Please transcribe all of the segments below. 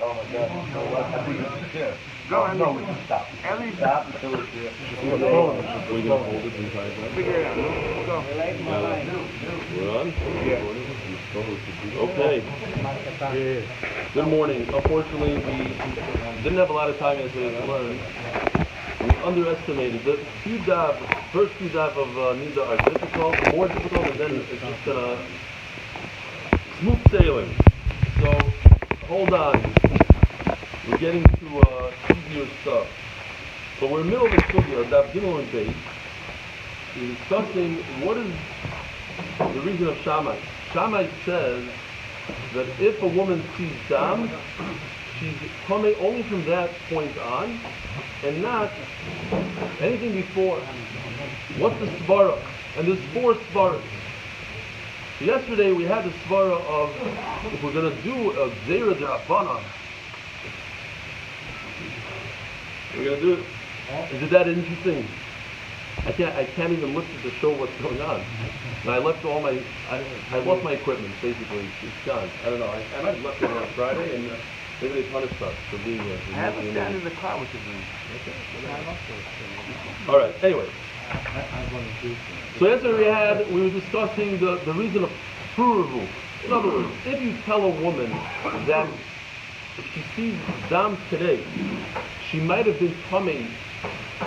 Oh my God. No, what? I think it's here. Go ahead. No, we can stop. Ellie, Stop until it's here. We're going to hold it inside that. figure it out. Go. We're on? Yeah. Okay. Good morning. Unfortunately, we didn't have a lot of time yesterday to learn. We underestimated the first few daf of Niddah are difficult, more difficult, and then it's just gonna smooth sailing. So hold on. We're getting to easier stuff. But we're in the middle of the sugya, Daf Gimel and Beis. We're discussing what is the reason of Shammai. Shammai says that if a woman sees dam, she's coming only from that point on, and not anything before. What's the svara? And there's 4 svaras. So yesterday we had the svara of if we're going to do a zera derabbanan, we're going to do it. Is it that interesting? I can't even lift it to show what's going on. And I left all my, I lost my equipment, basically. It's gone. I don't know. I might have left it on Friday, and maybe they punished us for being here. I have a stand in the car, which is All right, anyway. So yesterday we were discussing the reason of pruruvu. In other words, if you tell a woman that if she sees dam today, she might have been tummy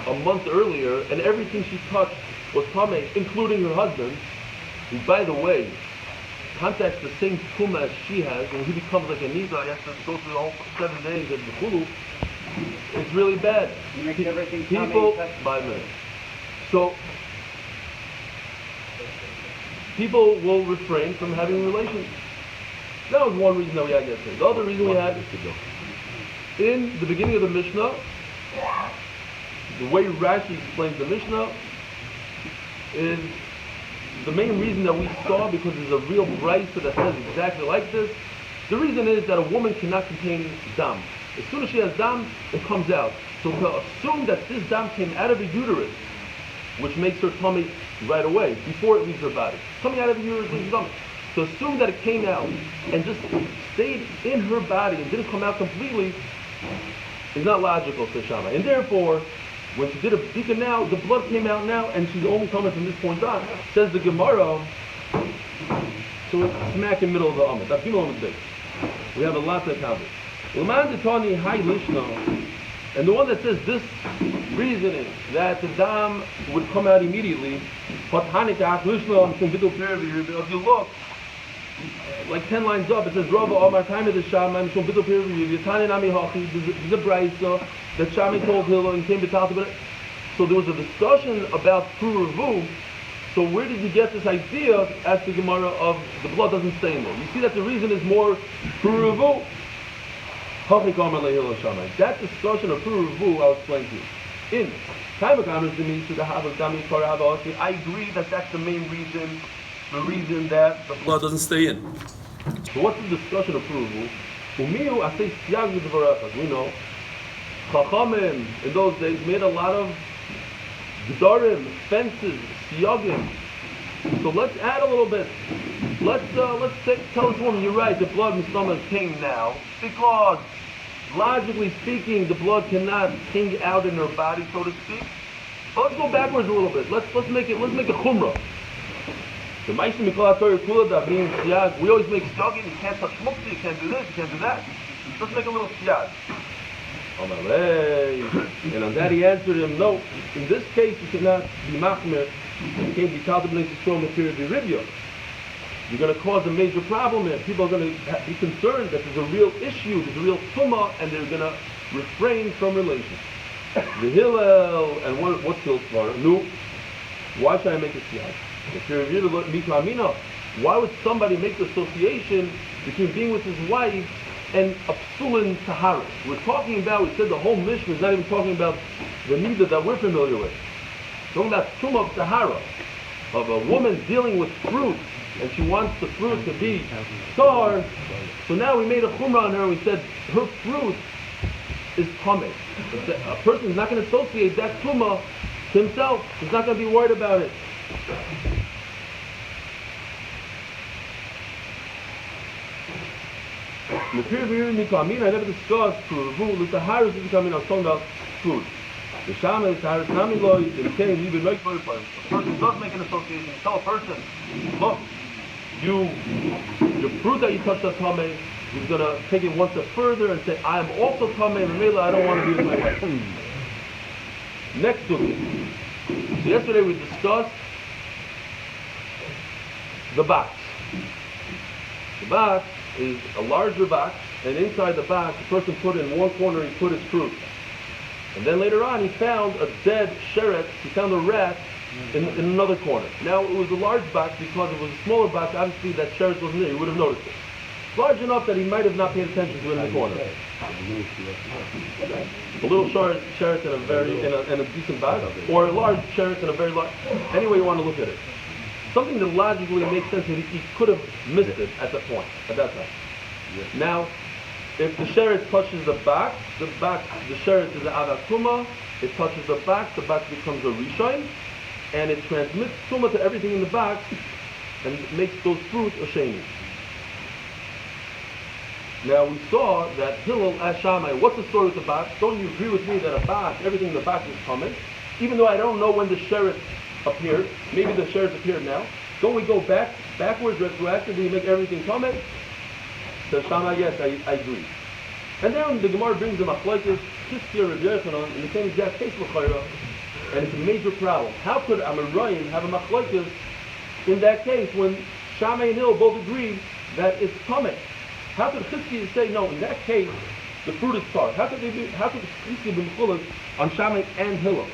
a month earlier, and everything she touched was tummy, including her husband, who, by the way, contacts the same tumah as she has, and he becomes like a niddah, he has to go through the whole 7 days of the chulu. It's really bad. You make everything People, 5 minutes. So, people will refrain from having relations. That was one reason that we had yesterday. The other reason we had, in the beginning of the Mishnah, the way Rashi explains the Mishnah is the main reason that we saw, because there's a real brisa that says exactly like this. The reason is that a woman cannot contain dam. As soon as she has dam, it comes out. So to assume that this dam came out of the uterus, which makes her tummy right away, before it leaves her body. Coming out of the uterus leaves her tummy. To assume that it came out and just stayed in her body and didn't come out completely is not logical, says Shammai. And therefore, when she did a bdika now, the blood came out now, and she's only coming from this point on. Says the Gemara, so it's smack in the middle of the Amud. That's Gimel Amud Beis. We have a lot to accomplish. And the one that says this reasoning, that the dam would come out immediately, if you look, like 10 lines up, it says, Rava Omar Time of the Shammai, Mishum Bidul Piriv, Yitani Nami Hachi, there's a brisa that Shammai told Hillel and came to talk about it. So there was a discussion about Pruruvu. So where did you get this idea, as the Gemara, of the blood doesn't stay in there? You see that the reason is more Pruruvu. That discussion of Pruruvu, I'll explain to you. In Time of Kamers, I agree that that's the main reason, the reason that the blood doesn't stay in. So what's the discussion of Pruruvu? Umiu, I say siyag v'dvarach. We know Chachamim in those days made a lot of gedarim, fences, siyagim. So let's add a little bit. Let's tell this woman, you're right, the blood in the stomach came now, because logically speaking, the blood cannot hang out in her body, so to speak. So let's go backwards a little bit. Let's make it chumrah. The Ma'asim Mikol HaTorah Kula Davrim Siyag. We always make siyagim. You can't touch muktzah, you can't do this, you can't do that. Let's make a little siyag. And on that he answered him, no, in this case you cannot be machmer. You can't be talking to show material derivio. You're going to cause a major problem here. People are going to be concerned that there's a real issue, there's a real tumah, and they're going to refrain from relations. The Hillel, and what's Hillel's svarah? No. Why should I make a siyag? If you're reviewed to Mika Amina, why would somebody make the association between being with his wife and a psulin tahara? We're talking about, we said the whole Mishnah is not even talking about the niddah that we're familiar with. We're talking about tumah of tahara, of a woman dealing with fruit, and she wants the fruit to be star. So now we made a chumrah on her, and we said her fruit is tameh. A person is not going to associate that tumah to himself. He's not going to be worried about it. I never discussed Puravu, the Taharis is becoming a talking about food. The Shama is Taharis Namiloy, the King, even like a person does make an association. You tell a person, look, your fruit that you touched on Tameh, he's going to take it one step further and say, I am also Tameh, and Mela, I don't want to be with my wife. Next to me. So yesterday we discussed the box. The box is a larger box, and inside the box, the person put in one corner, he put his fruit. And then later on, he found a dead sheret, he found a rat in another corner. Now, it was a large box because it was a smaller box, obviously that sheret wasn't there, he would have noticed it. Large enough that he might have not paid attention to it in the corner. A little sheret in a decent box, or a large sheret in a very large, any way you want to look at it. Something that logically makes sense that he could have missed it at that time. Yeah. Now, if the sheret touches the box, the sheret is an avakuma, it touches the box becomes a rishon, and it transmits tuma to everything in the box, and makes those fruits a sheni. Now we saw that Hillel asked Shammai, what's the story with the box? Don't you agree with me that a box, everything in the box is coming? Even though I don't know when the sheret appeared, maybe the sheret appeared now. Don't we go backwards, retroactively, make everything coming? Says Shammai, yes, I agree. And then the Gemara brings the machlokes, Hiskir Rabbi Yochanan, in the same exact case, L'chayra, and it's a major problem. How could Amoraim have a machlokes in that case when Shammai and Hillel both agreed that it's coming? How could Hiskir say, no, in that case, the fruit is tar? How could Hiskir be mechulek on Shammai and Hillel?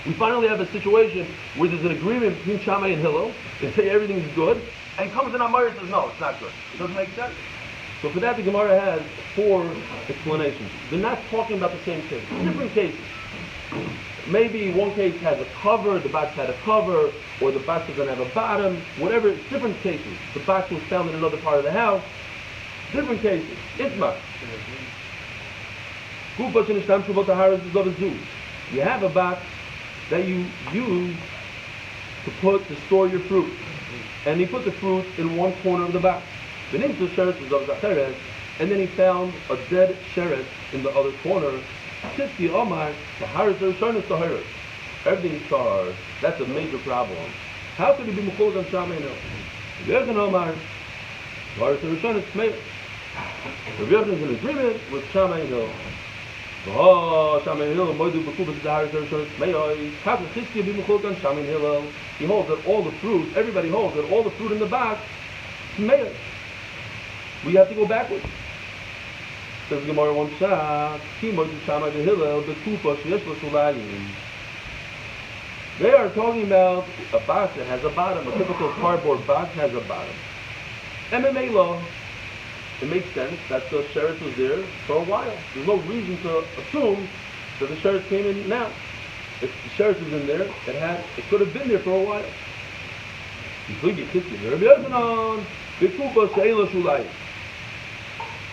We finally have a situation where there's an agreement between Shammai and Hillel. They say everything's good, and comes in Amar and says, no, it's not good. It doesn't make sense. So for that, the Gemara has 4 explanations. They're not talking about the same thing. Different cases. Maybe one case has a cover, the box had a cover, or the box doesn't have a bottom, whatever, different cases. The box was found in another part of the house. Different cases. Itma. You have a box that you use to store your fruit. And he put the fruit in one corner of the box. The name of the sheret is of Zacheret, and then he found a dead sheret in the other corner. Tifti Omar, the Haris Rishon is everything's tar. That's a major problem. How could he be mechulek on Shammai and Hillel? Rabbi Yochanan Omar, the Haris Rishon is Tmeir. Rabbi Yochanan is in agreement with Shammai and Hillel. Oh, Shammai and Hillel, Moedu B'Kubas the Haris Rishon is Tmeir. How could Tifti be mechulek on Shammai and Hillel? He holds that all the fruit, everybody holds that all the fruit in the box is Tmeir. We have to go backwards. Says Gemara one shot. They are talking about a box that has a bottom. A typical cardboard box has a bottom. MMA law, it makes sense that the sheret was there for a while. There's no reason to assume that the sheret came in now. If the sheret was in there, it could have been there for a while.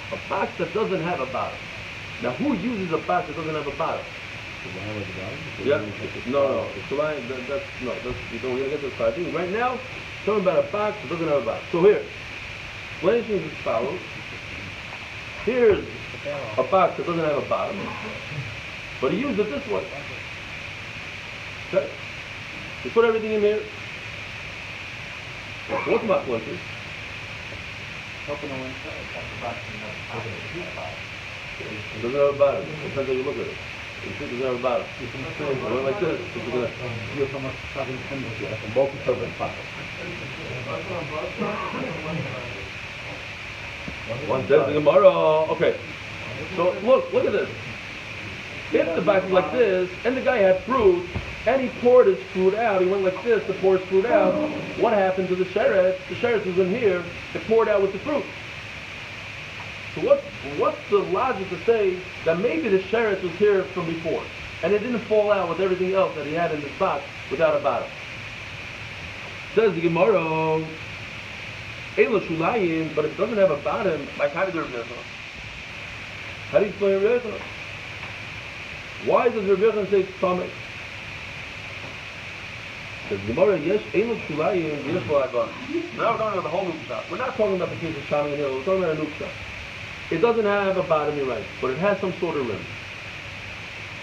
A box that doesn't have a bottom. Now, who uses a box that doesn't have a bottom? Yeah. No. We don't get this part. Right now, talking about a box that doesn't have a bottom. So here, explanation is as follows. Here's a box that doesn't have a bottom, but he used it this way. Okay. He put everything in here. What's my pleasure? Open on one side, it doesn't have a bottom. Depends how you look at it. It doesn't have a bottom. It went like this. you're so much having tendency, like a multi-purpose pocket. One says the Gemara. Okay. So look at this. If the box is like this, and the guy had fruit, and he poured his fruit out, he went like this to pour his fruit out, what happened to the sheret? The sheret was in here, it poured out with the fruit. So what's the logic to say that maybe the sheret was here from before, and it didn't fall out with everything else that he had in this box without a bottom? Says the Gemara, Eila Shulayim, but it doesn't have a bottom, like how do you explain Rabbi Yochanan? Why does Rabbi Yochanan say Tameh? Says Gemara, yes, Eila Shulayim, yes, Now we're talking about the whole Nukshah. We're not talking about the case of Shammai and Hillel, we're talking about a Nukshah. It doesn't have a bottom, you're right, but it has some sort of rim.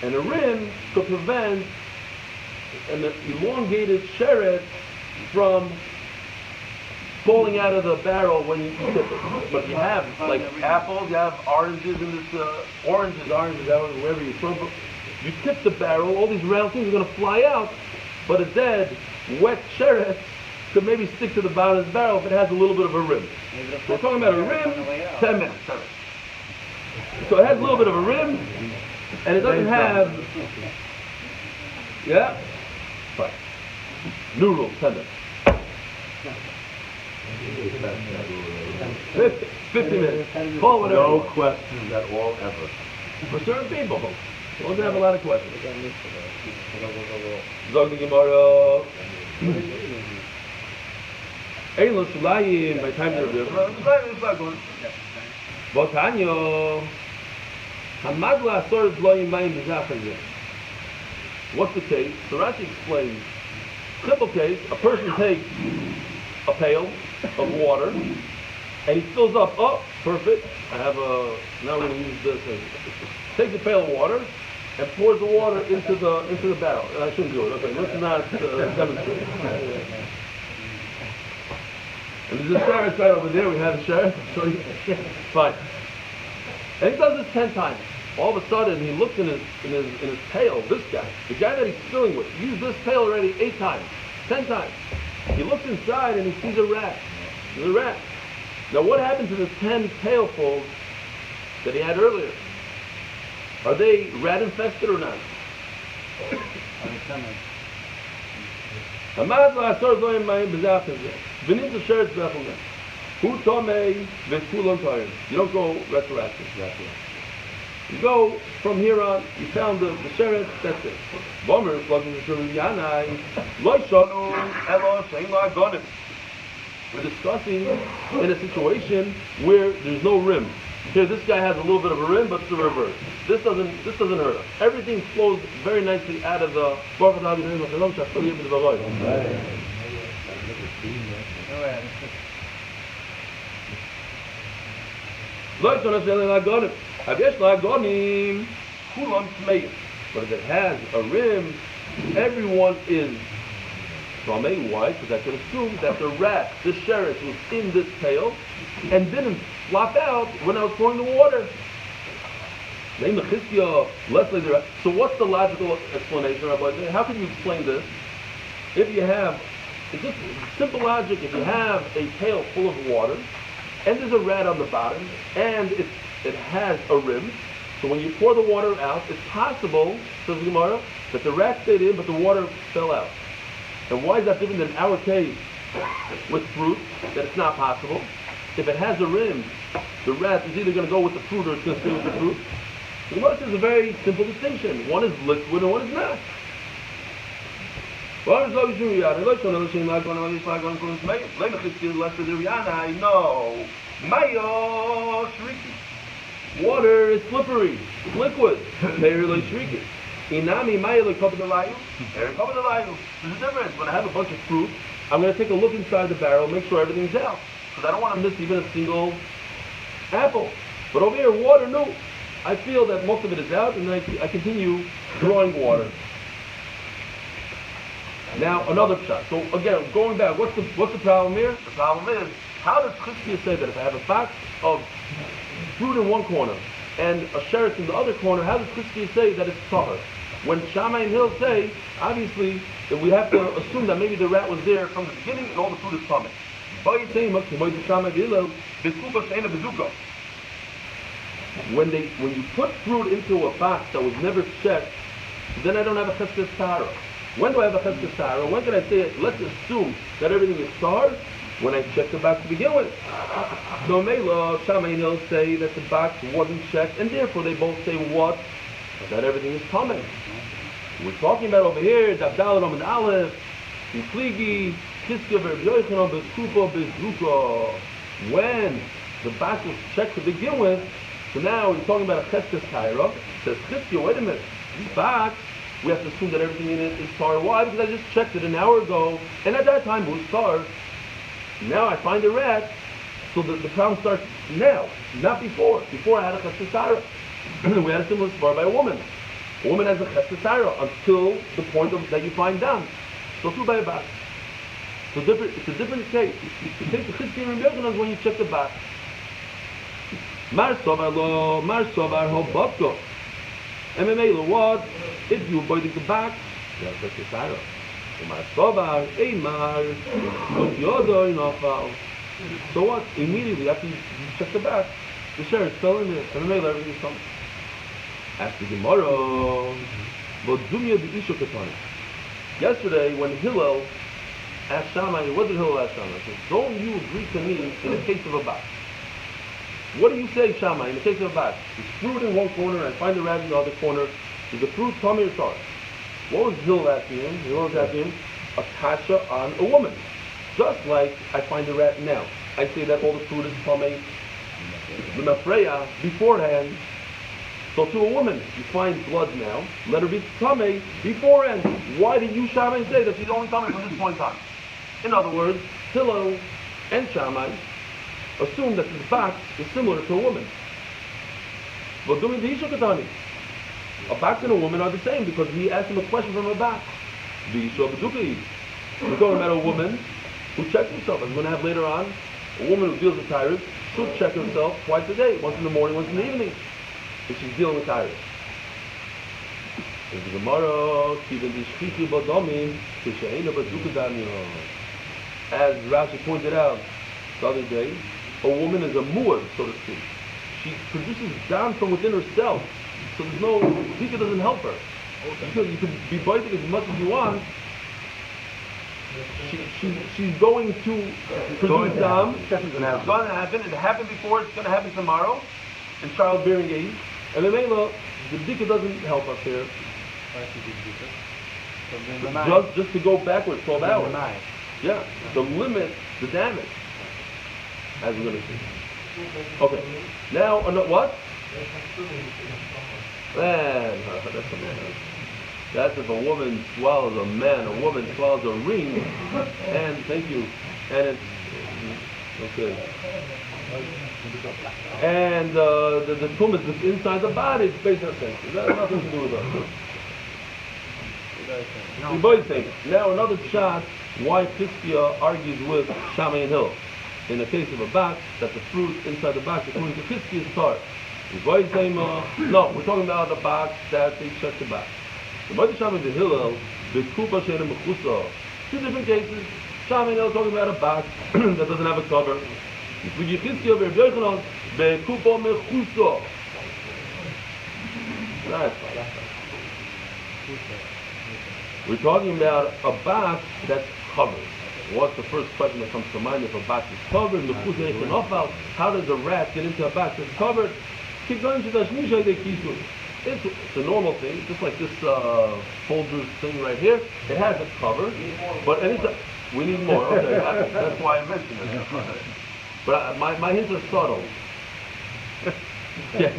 And a rim could prevent an elongated sheret from falling out of the barrel when you tip it. But you have like apples, you have oranges in this, oranges, wherever you throw them. You tip the barrel, all these round things are going to fly out, but a dead, wet sheret could maybe stick to the bottom of the barrel if it has a little bit of a rim. So we're talking about a rim, 10 minutes. So it has a little bit of a rim, and it doesn't have, yeah? Fine. New rule, 10 minutes. 50 minutes. Call whatever. No questions at all, ever. For certain people. We don't have a lot of questions. Zog the Gemara. Ein lo shulayim by time to review. Botanyo. Hamadla asor zloyim mayim b'zachazeh. What's the case? So Rashi explains. Simple case, a person takes a pail of water and he fills up, oh, perfect, I have a, now we're going to use this, takes a pail of water and pours the water into the barrel. I shouldn't do it, okay, let's not demonstrate. And there's a sheriff right over there, we have a sheriff, so fine. And he does this 10 times. All of a sudden, he looks in his pail, this guy, the guy that he's filling with, he used this pail already 8 times, 10 times. He looks inside and he sees a rat. There's a rat. Now what happened to the 10 pailfuls that he had earlier? Are they rat infested or not? You don't go retroactive. You go from here on, you found the sheret, that's it. We're discussing in a situation where there's no rim. Here, this guy has a little bit of a rim, but it's the reverse. This doesn't hurt us. Everything flows very nicely out of the. But if it has a rim, everyone is Rameh. Why? Because I could assume that the rat, the sheret, was in this pail and didn't flop out when I was pouring the water. So what's the logical explanation, Rabbi? How can you explain this? If you have, it's just simple logic, if you have a pail full of water and there's a rat on the bottom and it has a rim, so when you pour the water out, it's possible, says the Gemara, that the rat stayed in but the water fell out. And why is that different than our case with fruit, that it's not possible? If it has a rim, the rat is either going to go with the fruit or it's going to stay with the fruit. The Gemara says a very simple distinction. One is liquid and one is not. No. Water is slippery, it's liquid. Inami There's a difference. When I have a bunch of fruit, I'm going to take a look inside the barrel, make sure everything's out. Because I don't want to miss even a single apple. But over here, water, no. I feel that most of it is out, and I continue drawing water. Now, another shot. So again, going back, what's the problem here? The problem is, how does Chizkiah say that if I have a box of fruit in one corner and a sheret in the other corner, how does Chizkiah say that it's tahor? When Shammai and Hill say, obviously, that we have to assume that maybe the rat was there from the beginning and all the fruit is coming. When you put fruit into a box that was never checked, then I don't have a cheskes tahara. When do I have a cheskes tahara? When can I say it? Let's assume that everything is tahor when I check the box to begin with. So Mela, Shammai and Hill say that the box wasn't checked, and therefore they both say what? That everything is coming. We're talking about over here, Daf Yomi and Aleph, Infligi, Kiska Ver'Yochanan B'Kupa B'Zuka. When the box was checked to begin with, so now we're talking about a cheskes tahara. Says Chizkiah, wait a minute, this box, we have to assume that everything in it is tar. Why? Because I just checked it an hour ago, and at that time it was tar. Now I find a rat, so the problem starts now, not before. Before I had a chesed we had a similar svar by a woman. A woman has a chesed until the point that you find dam. So too by a bat. It's a different case. You take the chizki and Rebbe when you check the bat. Mar sovar ho babko. MMA what? If you avoid the back, you have chesed sarah. Mar sovar eimar yodo inofal. So what? Immediately after you check the back, the share is still in there. MMA everything is coming. After tomorrow, yesterday when Hillel asked Shammai, what did Hillel ask Shammai? He said, don't you agree to me in the case of a bat? What do you say, Shammai, in the case of a bat? There's fruit in one corner and I find the rat in the other corner. Is the fruit tummy or tar? What was Hillel asking him? Hillel was asking him a kasha on a woman. Just like I find the rat now. I say that all the fruit is tummy, the mafreya, beforehand. So to a woman, you find blood now, let her be tummy beforehand. Why did you, Shammai, say that she's only tummy from this point in time? In other words, Hillel and Shammai assume that this box is similar to a woman. But doing the Isha Katani, a box and a woman are the same because he asked him a question from a box. The Isha B'Dukai. We're talking about a woman who checks herself. As we're going to have later on, a woman who deals with tires should check herself twice a day, once in the morning, once in the evening, if she's dealing with tires. The Gemara, as Rashi pointed out the other day, a woman is a muad, so to speak. She produces dam from within herself, so there's no, Zika doesn't help her. You can be biting as much as you want. She's going to produce dam. It's going to happen. It happened before. It's going to happen tomorrow in childbearing age. And the Dika doesn't help us here. Just to go backwards 12 hours. Yeah, to limit the damage, as we're going to see. Okay, now, what? Man, that's if a woman swallows a man, a woman swallows a ring, and thank you, and it's, okay. And the tumor is just inside the body, it's based on sense. That has nothing to do with us. We both think. Now another shot, why Piskia argues with Shammai and Hill. In the case of a bat, that the fruit inside the box, according to Piskia, is tart. We both say, no, we're talking about the box that they check the box. The both Shammai and Hillel, the Kupa Shena Mechusa. Two different cases. Shammai and Hill talking about a box that doesn't have a cover. We're talking about a box that's covered. What's the first question that comes to mind if a box is covered? How does a rat get into a box that's covered? Keep going to the Shmisha. It's a normal thing, just like this Folgers thing right here. It has a cover, but anytime we need more. Okay, that's why I mentioned it. But my hints are subtle. Yeah.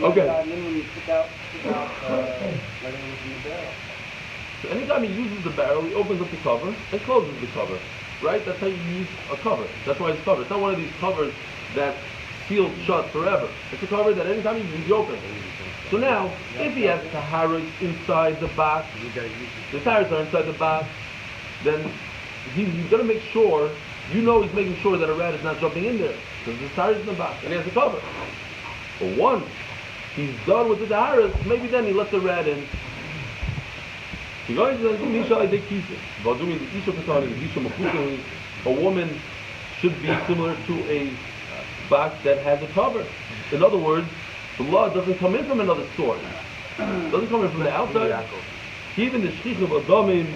Okay. So anytime he uses the barrel, he opens up the cover and closes the cover. Right? That's how you use a cover. That's why it's covered. It's not one of these covers that's sealed shut forever. It's a cover that anytime you use, you open. So now, if he has taharas inside the box, the taharas are inside the box, then he's going to make sure, he's making sure that a rat is not jumping in there. Because the taharas in the box, and he has a cover. But once he's done with the taharas, maybe then he lets the rat in. A woman should be similar to a box that has a cover. In other words, the blood doesn't come in from another source. It doesn't come in from the outside. Even the shchich of adamim,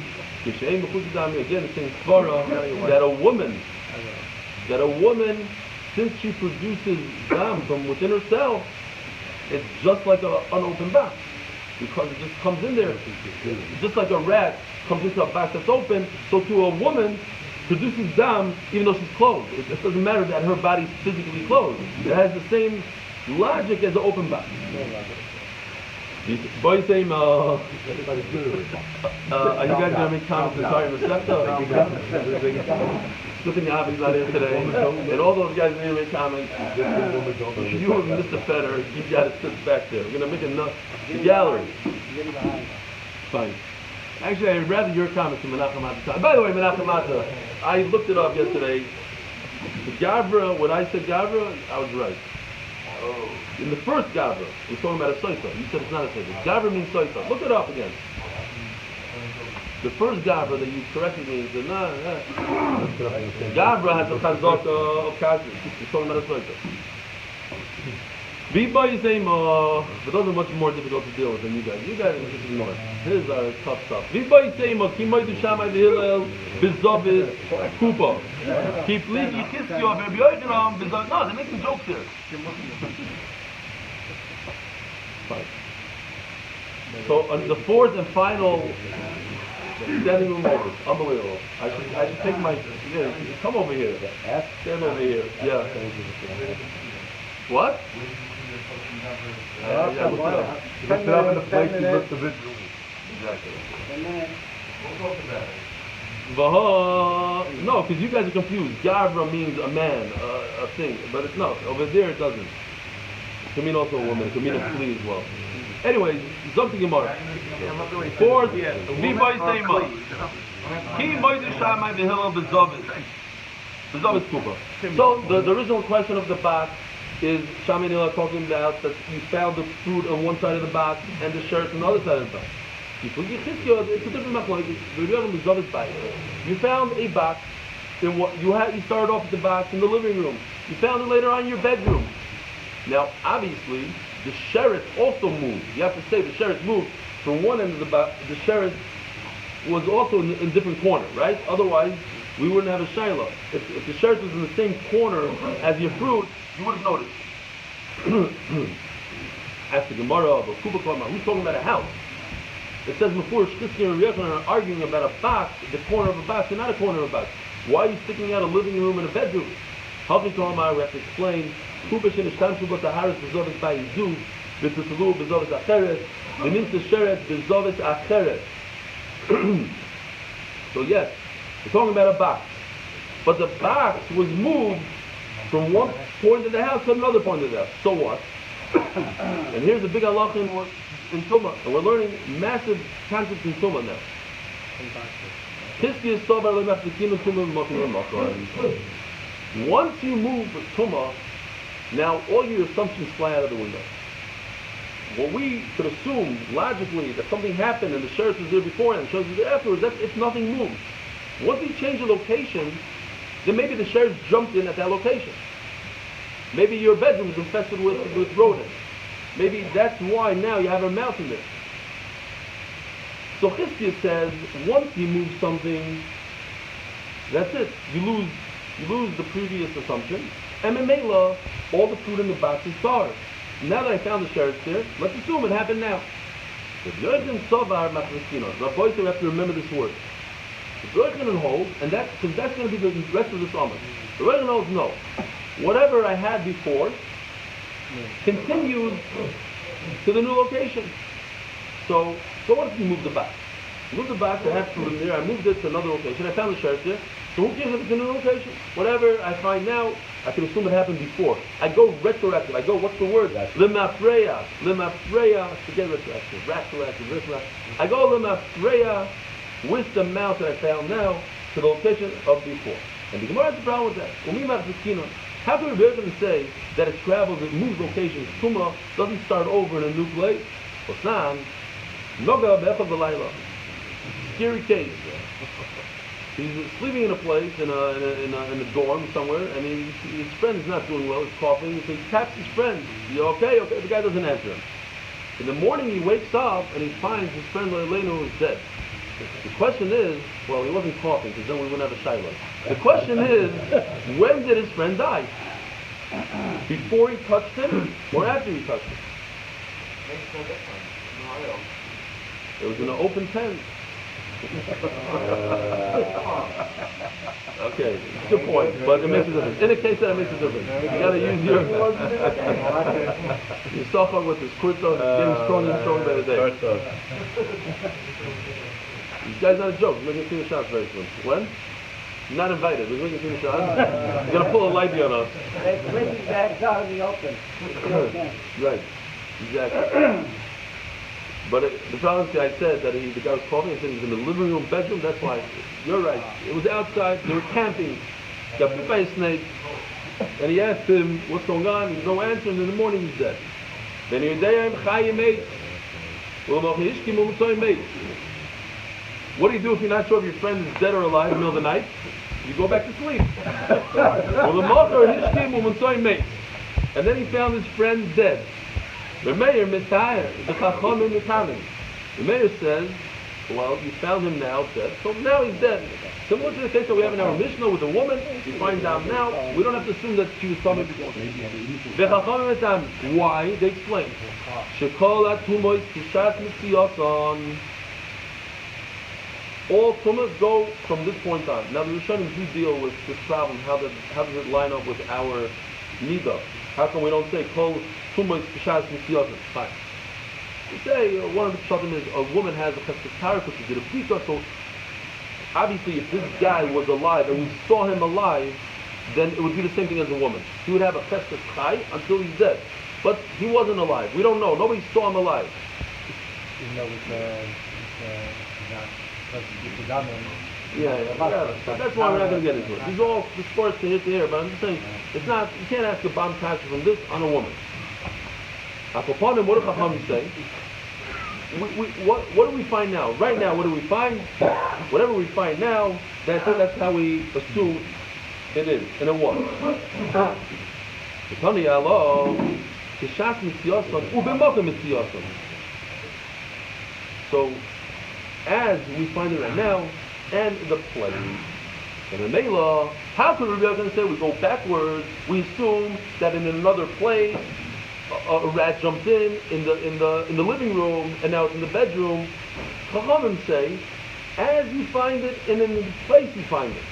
again, the same svara, that a woman, since she produces dam from within herself, it's just like an unopened box. Because it just comes in there. Just like a rat comes into a box that's open, so to a woman, produces dam even though she's closed. It doesn't matter that her body's physically closed. It has the same logic as an open box. Boy, same. Everybody's good at it. Are you guys gonna make comments on Sorry Masechta? Good thing Avi's not here today. And all those guys need to make comments. You and Mr. Feder, you gotta sit back there. We're gonna make enough. The gallery. Fine. Actually, I'd rather your comments than Menachem Atta. By the way, Menachem Atta, I looked it up yesterday. The Gavra, when I said Gavra, I was right. In the first Gavra, we're talking about a Soifa. You said it's not a Soifa. Gavra means Soifa. Look it up again. The first Gavra that you corrected me and said, no. Gavra has a Chazaka of Kazis. We're talking about a Soifa. But those are much more difficult to deal with than you guys. You guys just ignore it. Here's our tough stuff. No, they're making jokes here. Fine. So the fourth and final standing room over. Unbelievable. I should take my come over here. Stand over here. Yeah. What? Lift it up in the place you lift the visual. Exactly. No, because you guys are confused. Gavra means a man, a thing. But it's not. Over there it doesn't. It can mean also a woman. It can mean a flea as well. Anyways, Zok the Gemara. Fourth, Viboy Seima. Ki Moide Shamai V'Hillel B'Zovis. B'Zovis Kuba. So the original question of the box is Shammai and Hillel talking about that you found the fruit on one side of the box and the shirt on the other side of the box. It's a different machlokes. You found a box in what you started off with the box in the living room. You found it later on in your bedroom. Now, obviously, the sheretz also moved. You have to say the sheretz moved from one end of the box. The sheretz was also in a different corner, right? Otherwise, we wouldn't have a shaila. If the sheretz was in the same corner as your fruit, you would have noticed. Ask the Gemara, but Kuba Kama, who's talking about a house? It says before Shkisky and Riyachon are arguing about a box, the corner of a box, and not a corner of a box. Why are you sticking out a living room and a bedroom? Halki Kama, we have to explain. Kuba Shin Ishtam Kuba Taharis Bezovis Bayizu, V'Tutulu Bezovis Acheres, V'Nimta Sheret Bezovis Acheres. So yes, we're talking about a box. But the box was moved from one point of the house to another point of the house. So what? And here's a big halach in Tumah. And we're learning massive concepts in Tumah now. Once you move Tumah, now all your assumptions fly out of the window. What we could assume logically that something happened and the sheretz was there before and the sheretz was there afterwards, that's if nothing moved. Once you change the location, then maybe the sheretz jumped in at that location. Maybe your bedroom is infested with rodents. Maybe that's why now you have a mouse in there. So Chizkiah says, once you move something, that's it. You lose the previous assumption. And Memela, all the fruit in the box is starved. Now that I found the sheretz there, let's assume it happened now. The B'yoichin Sovar Machriskinos. Rabbi, we have to remember this word. The B'yoichin holds, and that's going to be the rest of the summit. The B'yoichin holds, no. Whatever I had before continues to the new location. So what if you move the box? Move the box, I have fruit in there, I moved it to another location, I found the sheretz there. So who cares if it's a new location? Whatever I find now, I can assume it happened before. I go retroactive. I go, what's the word? Lemafreya. Forget retroactive. I go lemafreya with the mouse that I found now to the location of before. And the Gemara has a problem with that. How can we be able to say that it travels, it moves locations? Tumah doesn't start over in a new place. Scary case. He's sleeping in a place, in a dorm somewhere, and his friend is not doing well, he's coughing, so he taps his friend. You okay? Okay, the guy doesn't answer him. In the morning he wakes up and he finds his friend Leilenu is dead. The question is, well, he wasn't coughing, because then we wouldn't have a shiloh. The question is, when did his friend die? Before he touched him, or after he touched him? Makes no difference. It was in an open tent. Okay. Okay, good point, but it makes a difference. In a case that it makes a difference. You gotta use your your suffer with this kurta, getting stronger and stronger by the day. This guy's not a joke. He's making senior shots very soon. When? You're not invited. We're making senior shots. You're gonna pull a light on us. They sleeping bags out in the open. Right. Exactly. But the problem is, I said that the guy was coughing. I said he was in the living room, bedroom. That's why. You're right. It was outside. They were camping. Got bit by a snake. And he asked him, what's going on? He has no answer. And in the morning, he's dead. Then he what do you do if you're not sure if your friend is dead or alive in the middle of the night? You go back to sleep. And then he found his friend dead. The mayor mishired. The chachamim mitamin. The mayor says, well, you found him now dead, so now he's dead. Similar to the case that we have in our Mishnah with a woman, we find out now, we don't have to assume that she was coming before. The chachamim mitamin. Why? They explain. Shekol atumois kishat mitziyason. All tumas go from this point on. Now the Rishonim do deal with this problem. How does it line up with our Niddah? How come we don't say kol tumas kishas mitziyason? Fine. We say one of the pshatim is a woman has a chesed because she did a pika. So obviously, if this guy was alive and we saw him alive, then it would be the same thing as a woman. He would have a chesed chai until he's dead. But he wasn't alive. We don't know. Nobody saw him alive. Even though it's Yeah. But that's why we're not going to get into it. These are all the sports to here, but I'm just saying, it's not, you can't ask a bomb tax from this on a woman. Upon him, what do Chacham say? What do we find now? Right now, what do we find? Whatever we find now, that's how we assume it is, and it was. So, as we find it right now, and the place, and the Mela, how could Rabbi Yochanan say we go backwards? We assume that in another place, a rat jumped in the living room, and now it's in the bedroom. Chachamim say, as you find it, and in the place you find it.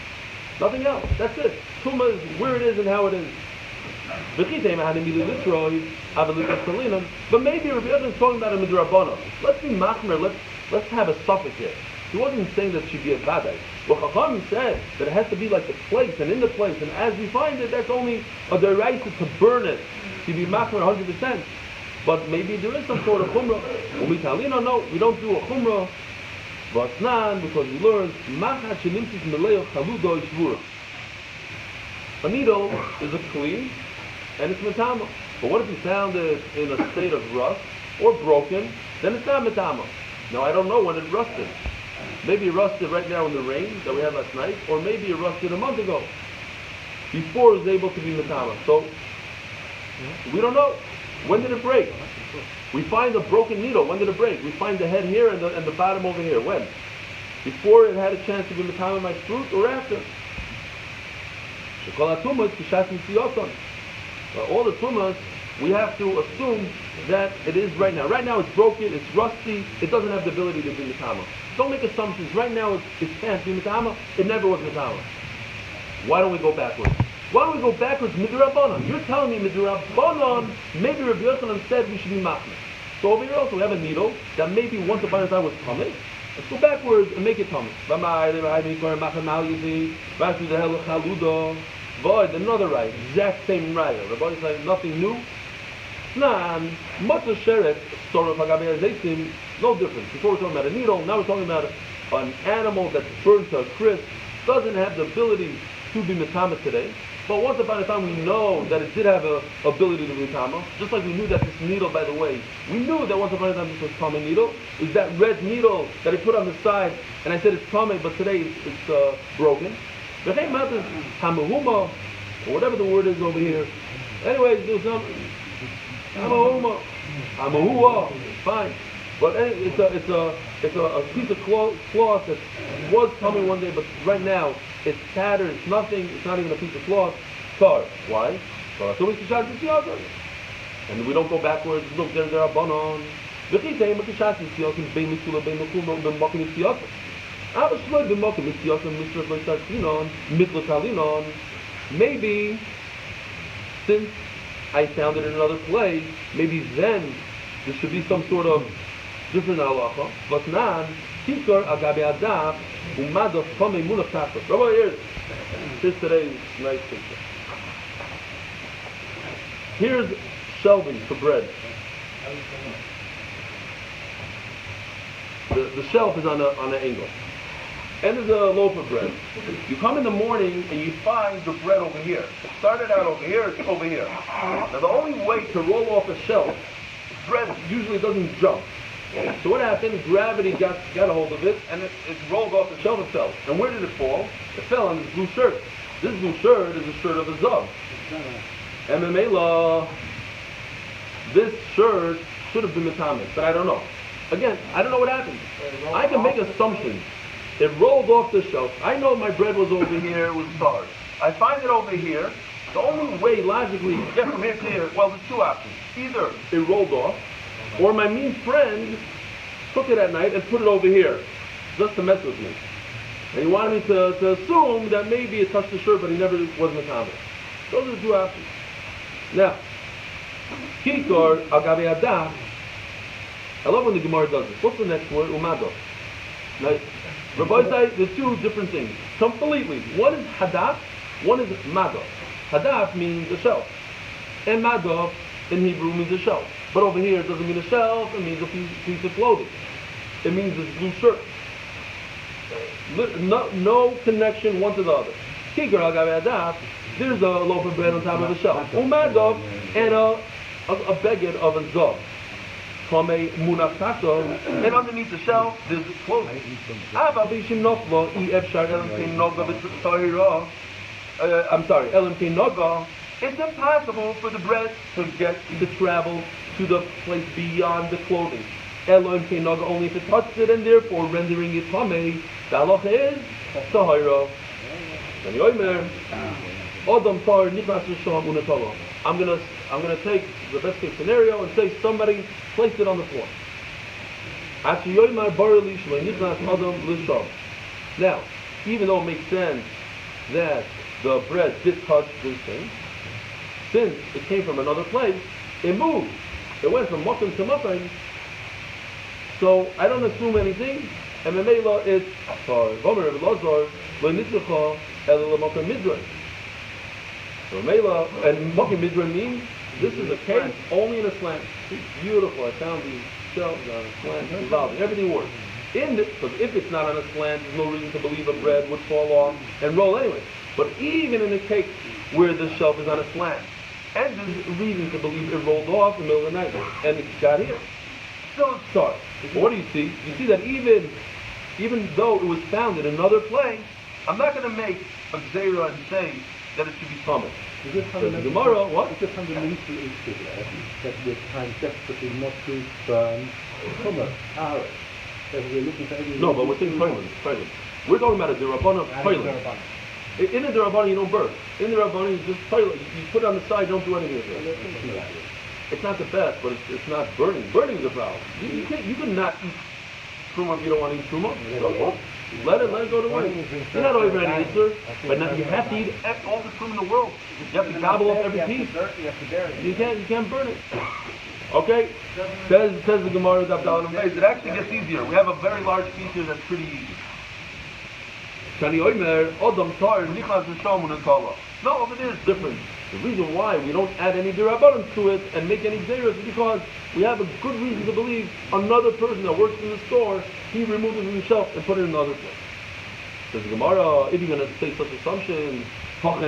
Nothing else. That's it. Tuma is where it is and how it is. But maybe Rabbi Yochanan is talking about a midrabana. Let's be machmer. Let's have a suffix here. He wasn't saying that it should be a vadai. Well, Chachamim said that it has to be like the place and in the place, and as we find it, that's only a deraisa to burn it, to be machmer 100%. But maybe there is some sort of chumrah. Umitalino, no, we don't do a chumrah. V'asnan, because we learned machat shenimtzis meleo chaludo ishvura. A needle is a kli, and it's metama. But what if you found it in a state of rust or broken? Then it's not metama. Now I don't know when it rusted. Maybe it rusted right now in the rain that we had last night, or maybe it rusted a month ago, before it was able to be metama. So we don't know. When did it break? We find a broken needle. When did it break? We find the head here and the bottom over here. When? Before it had a chance to be metama my fruit, or after? All the tumas, we have to assume that it is right now. Right now it's broken, it's rusty, it doesn't have the ability to be metama. Don't make assumptions. Right now it can't be metama, it never was metama. Why don't we go backwards? Why don't we go backwards? Midrabanan. You're telling me midrabanan, maybe Rabbi Yochanan said we should be machmir. So over here also we have a needle that maybe once upon a time was tummy. Let's go backwards and make it tummy. Void, another right, exact same raya. Rabbi is like nothing new. Snan, mutter sheret, sort of hagabei, no difference. Before we're talking about a needle, now we're talking about an animal that's burned to a crisp, doesn't have the ability to be metama today. But once upon a time we know that it did have a ability to be metama, just like we knew that this needle, by the way, we knew that once upon a time this was tame needle, is that red needle that he put on the side, and I said it's tame, but today it's broken. The same matters, hamahuma, or whatever the word is over here. Anyways, there's some hamahuma, hamahua, fine. But it's a piece of cloth that was coming one day, but right now it's tattered. It's nothing. It's not even a piece of cloth. Tar. Why? So we and we don't go backwards. Look, Maybe, since I found it in another place, maybe then there should be some sort of different halacha. But nan, tikar agabe adaf umadof tomei munach tachtos. Rabbi, here's today's nice picture. Here's shelving for bread. The shelf is on an angle. And there's a loaf of bread. You come in the morning and you find the bread over here. It started out over here, it's over here. Now the only way to roll off a shelf, bread usually doesn't jump. So what happened? Gravity got a hold of it and it rolled off the shelf and fell. And where did it fall? It fell on this blue shirt. This blue shirt is the shirt of a Zav. MMA law. This shirt should have been Metamis, but I don't know. Again, I don't know what happened. I can make assumptions. It rolled off the shelf. I know my bread was over here with stars. I find it over here. The only way logically to get from here to here, well, there's two options. Either it rolled off, or my mean friend took it at night and put it over here, just to mess with me. And he wanted me to assume that maybe it touched the shirt, but he never wasn't a comment. Those are the two options. Now, Kikor agabe adaf. I love when the Gemara does this. What's the next word? Umado. Now, Rabbi say there's two different things. Completely. One is hadaf, one is madov. Hadaf means a shelf. And madov in Hebrew means a shelf. But over here it doesn't mean a shelf, it means a piece of clothing. It means this blue shirt. No connection one to the other. Kikar agabe hadaf, there's a loaf of bread on top of a shelf. Umadov and a beged of a zov. From a munaftato, and underneath the shelf there's clothing. I'm sorry, it's impossible for the bread to travel to the place beyond the clothing. Only if it touches it, and therefore rendering it tamei. The halacha is tahira. I'm gonna take the best case scenario and say somebody placed it on the floor. Now, even though it makes sense that the bread did touch this thing, since it came from another place, it moved. It went from muffin to muffin. So I don't assume anything. And Memela is so Mela and Mokim Midran means this is a case only in a slant. It's beautiful. I found these shelves on a slant. Everything works. Because if it's not on a slant, there's no reason to believe a bread would fall off and roll anyway. But even in a cake where the shelf is on a slant, and there's reason to believe it rolled off in the middle of the night and it got here, still it starts. But what do you see? You see that even though it was found in another place, I'm not going to make a gzeira and say that it should be common. Is it fundamental? Tomorrow, what? Is it fundamental issue there that we're trying desperately not to burn hummus, carrots? That we're looking for any... No, but we're saying toilet. We're talking about a derabana toilet. In a derabana you don't burn. In the derabana you just toilet. You put it on the side, don't do anything with it. It's not the best, but it's not burning. Burning is a problem. You could not eat truma if you don't want to eat truma. So, let it go to waste. You're not over any answer, but now you have to eat all the truma in the world. You have to gobble up every piece. You can't burn it. Okay? Says the Gemara Daf Yomi. It actually gets easier. We have a very large piece here that's pretty easy. No, over there it's different. The reason why we don't add any derabanan to it and make any gzeros is because we have a good reason to believe another person that works in the store, he removed it from himself and put it in another place. Says the Gemara, if you're going to say such assumptions, what? I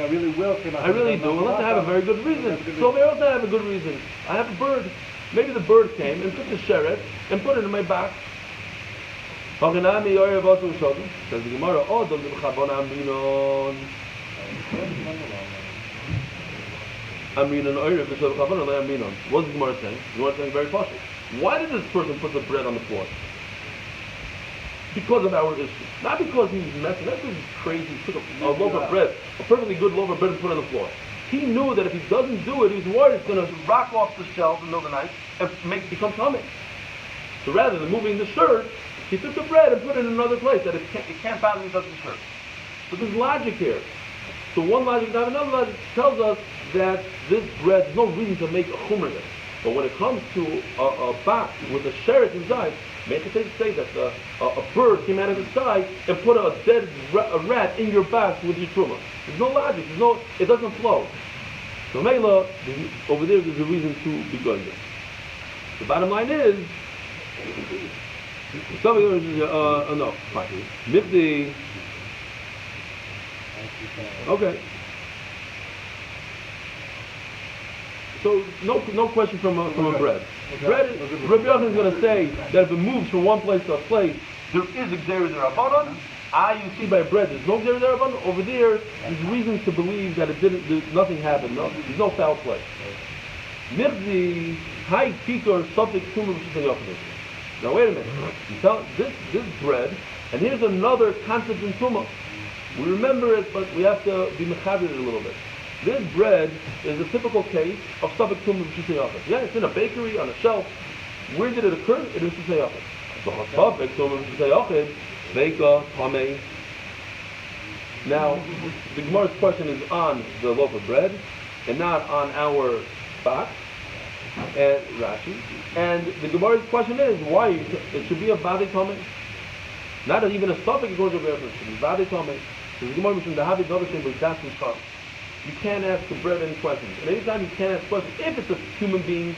really do, unless I have a very good reason. So if I also have a good reason, I have a bird. Maybe the bird came and took the sheret and put it in my back. Says the Gemara, what's the Gemara saying? The Gemara saying very cautious. Why did this person put the bread on the floor? Because of our issue. Not because he was messing. That's just crazy. He took a loaf of bread, a perfectly good loaf of bread, and put it on the floor. He knew that if he doesn't do it, he's worried it's going to rock off the shelf in the middle of the night and become tummy. So rather than moving the shirt, he took the bread and put it in another place that it can't possibly touch the shirt. So there's logic here. So one logic, now another logic tells us that this bread, there's no reason to make a chumrah here. But when it comes to a box with a sheret inside, make it say that a bird came out of the sky and put a dead rat in your box with your truma. There's no logic. It doesn't flow. So Mela, over there's a reason to be going there. The bottom line is, no, fine. Mifti. Okay. So no question from a bread. Bread, Rabbi Yochanan is going to say that if it moves from one place to a place, there is a Gzeira D'Rabbanan. You see by bread, there's no Gzeira D'Rabbanan. Over there's reasons to believe that nothing happened. There's no foul play. Mirzi, high tikor, suffix, tumor, v'shitayachadus. Now wait a minute. You tell this bread, and here's another concept in tumah. We remember it, but we have to be mechaber it a little bit. This bread is a typical case of suffix tumah v'shitayachadus. Yeah, it's in a bakery on a shelf. Where did it occur? It is v'shitayachadus. So suffix tumah v'shitayachadus, veka tamei. Now, the Gemara's question is on the loaf of bread, and not on our box, and Rashi. And the Gemara's question is why it should be a Vade Tomei. Not even a suffix according to the Gemara, it should be Vade Tomei. So the Gemara mentioned the Havi Dovashin B'Das Mishkan. You can't ask the bread any questions. And anytime you can't ask questions, if it's a human being,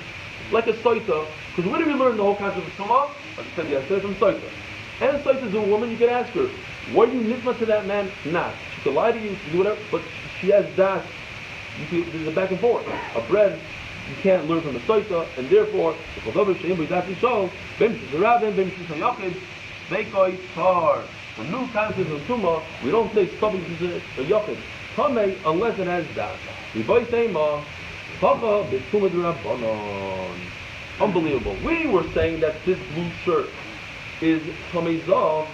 like a Soita, because where do we learn the whole concept of Tumah? Like I said yesterday, from Soita. And a Soita is a woman, you can ask her, were you nitma to that man? Not. She could lie to you, she could do whatever, but she has das. There's a back and forth. A bread, you can't learn from the Soita, and therefore, the new concept of Tumah, we don't say something is a Yochid. Tamei, unless it has das. Unbelievable. We were saying that this blue shirt is Tamei Zav,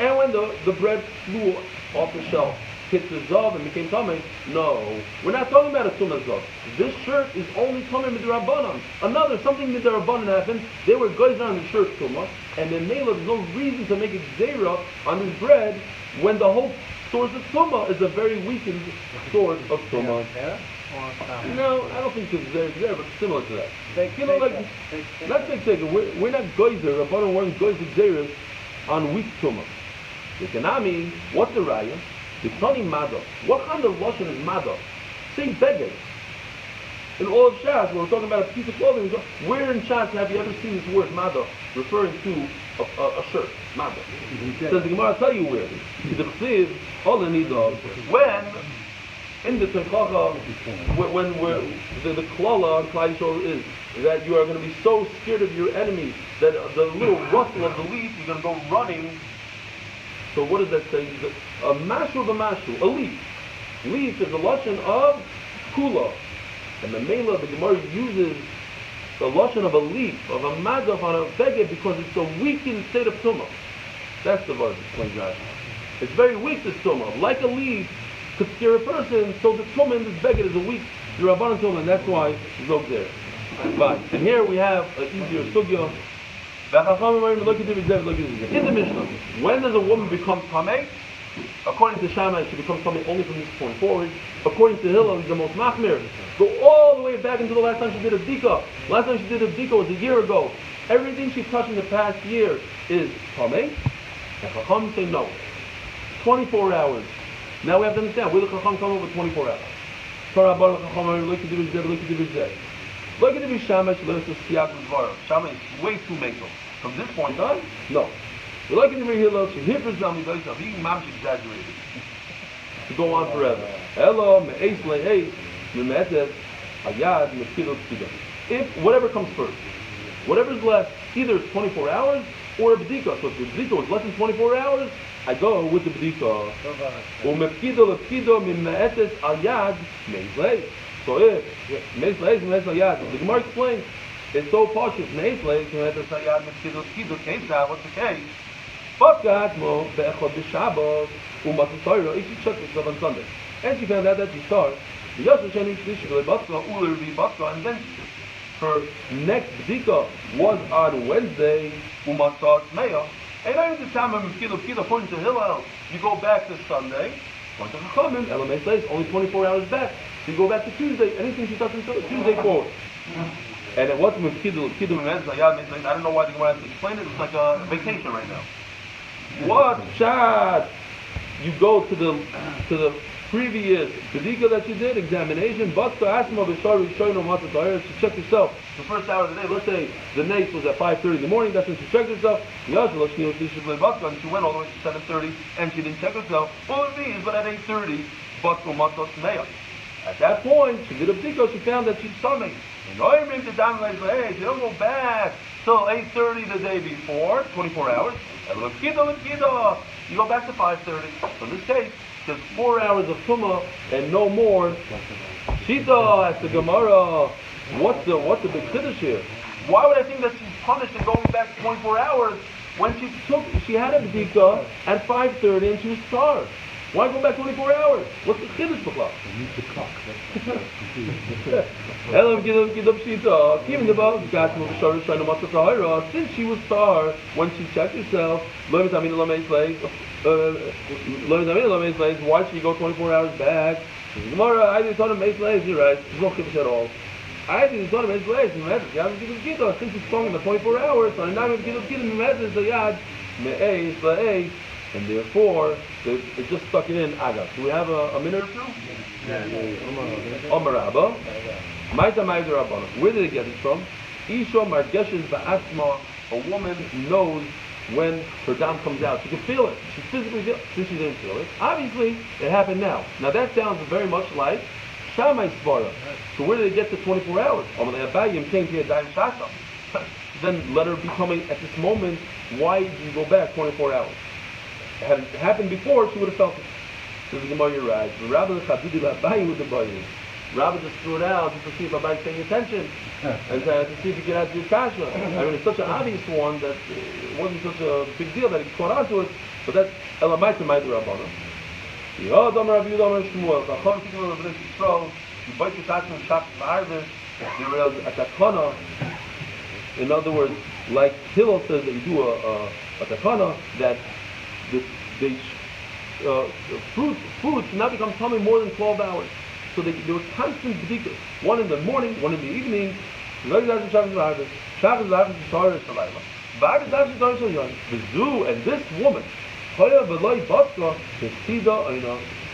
and when the bread flew off the shelf, hit the Zav and became Tamei. No, we're not talking about a Tumah Zav. This shirt is only Tamei Midrabanan. Something Midrabanan happened. They were guys on the shirt Tumah, and then Mela, there's no reason to make a Gzeira on this bread when the whole source of Tumah is a very weakened source of Tumah. No, I don't think it's there, but similar to that. Let's take we're not geyser. Rabbanan weren't geyser gzeiras on weak tumah. The Kanami, what's the raya? The Tani Mada. What kind of lashon is Mada? Say beged. In all of Shas, when we're talking about a piece of clothing, where in Shas have you ever seen this word Mada referring to a shirt? Mada. Says the Gemara, I'll tell you where. The Chsiv, all the Niddah, when in the Tenchacha, when the klala on Klal Yisrael is that you are going to be so scared of your enemy that the little rustle of the leaf, you're going to go running. So what does that say? A mashu b'mashu, a leaf. Leaf is a lashon of kula. And the Mela, the Gemara uses the lashon of a leaf, of a madaf on a beged, because it's a weakened state of tumah. That's the verse, explains Rashi. It's very weak, this tumah. Like a leaf could scare a person, so the tumah in this beged is a weak Rabbanan tumah, and that's why it's over there. Fine. And here we have an easier sugya. In the Mishnah, when does a woman become tamei? According to Shammai, she becomes tamei only from this point forward. According to Hillel, he's the most machmir. Go all the way back until the last time she did a bdika. Last time she did a bdika was a year ago. Everything she touched in the past year is tamei. And Chacham say no. 24 hours. Now we have to understand, where the Chacham come over 24 hours? Look at the Shammai, Shammai is way too mental. From this point on, no. We like it to be Hillel, she hit for Zami, he mamsh exaggerated. To go on forever. Hello, me'eis le'eis, me'metes, ayad, me'kidot kidot. If whatever comes first, whatever's left, either it's 24 hours or a bdika. So if the bdika was less than 24 hours, I go with the bdika. U'me'kido le'kido, me'metes, ayad, me'eis le'eis. So if me'eis le'eis, me'eis ayad, the Gemara explains, it's so poshut, me'eis le'eis, me'etes ayad, me'kidot kidot, what's the case? Fakat mo be'echad b'Shabbos u'matzah if she checked herself on Sunday, and she found out that she starts the Yosef Sheni Shlishi Batka Uler Batka, and then her next bdika was on Wednesday, umatzah tmeya. And I understand when according to Hillel, you go back to Sunday. Only 24 hours back. So you go back to Tuesday. Anything she touches Tuesday forward. And it wasn't with Kiddush. I don't know why the Gemara has to explain it. It's like a vacation right now. What shot? You go to the previous B'dika that you did, examination, to check yourself. The first hour of the day, let's say the nace was at 5:30 in the morning, that's when she checked herself. And she went all the way to 7:30 and she didn't check herself. All it means, but at 8:30, at that point, she did a B'dika, she found that she's stomach. And I mean the time like, hey, you don't go back till 8:30 the day before, 24 hours. You go back to 5:30. So in this case, there's 4 hours of Tumah and no more. Shita, asked the Gemara, what's the big chiddush here? Why would I think that she's punished and going back 24 hours when she had a bdika at 5:30 and she was starved? Why go back 24 hours? What's the chiddush b'chlal? Use the clock. Since she was starved, when she checked herself, why should she go 24 hours back? Gemara, I didn't tell him you're right. There's no chiddush at all. I didn't tell him since it's strong in the 24 hours, so I'm not going to give him and therefore, it just stuck in Agav. Do we have a minute or two? Omer Rabba. Where did it get it from? Isha margeshes ba'asma. A woman knows when her dam comes out. She can feel it. She physically feels it. Since she didn't feel it, obviously, it happened now. Now that sounds very much like Shammai Svara. So where did it get to 24 hours? Then let her be coming at this moment. Why do you go back 24 hours? Had it happened before, she would have felt it. Says the Gemara, you're right. Rabbi just threw it out just to see if Abayi's paying attention and to see if he could add to his kasha. I mean, it's such an obvious one that it wasn't such a big deal that he caught on to it, but that's Elamaita Maidu Rabbana. There was a takana. In other words, like Hillel says that you do a takana that fruits cannot become tummy more than 12 hours. So there was constant b'dikas. One in the morning, one in the evening. And this woman,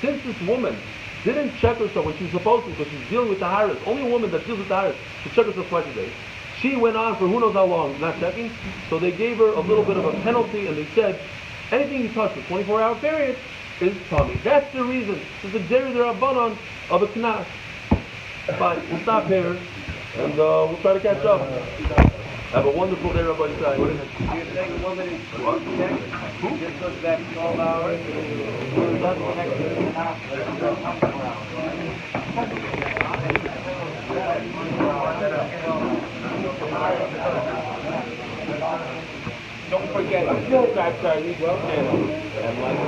since this woman didn't check herself when she was supposed to, because she's dealing with the Taharas, only a woman that deals with the Taharas should check herself twice a day. She went on for who knows how long, not checking, so they gave her a little bit of a penalty, and they said, anything you touch for 24-hour period is tummy. That's the reason. It's a Jerry the Rabbanon of a Knas. Fine, we'll stop here, and we'll try to catch up. Have a wonderful day, Rabbi Yisrael. You're saying a woman is check, just goes back 12 hours, or doesn't check Don't forget, subscribe to our YouTube channel and like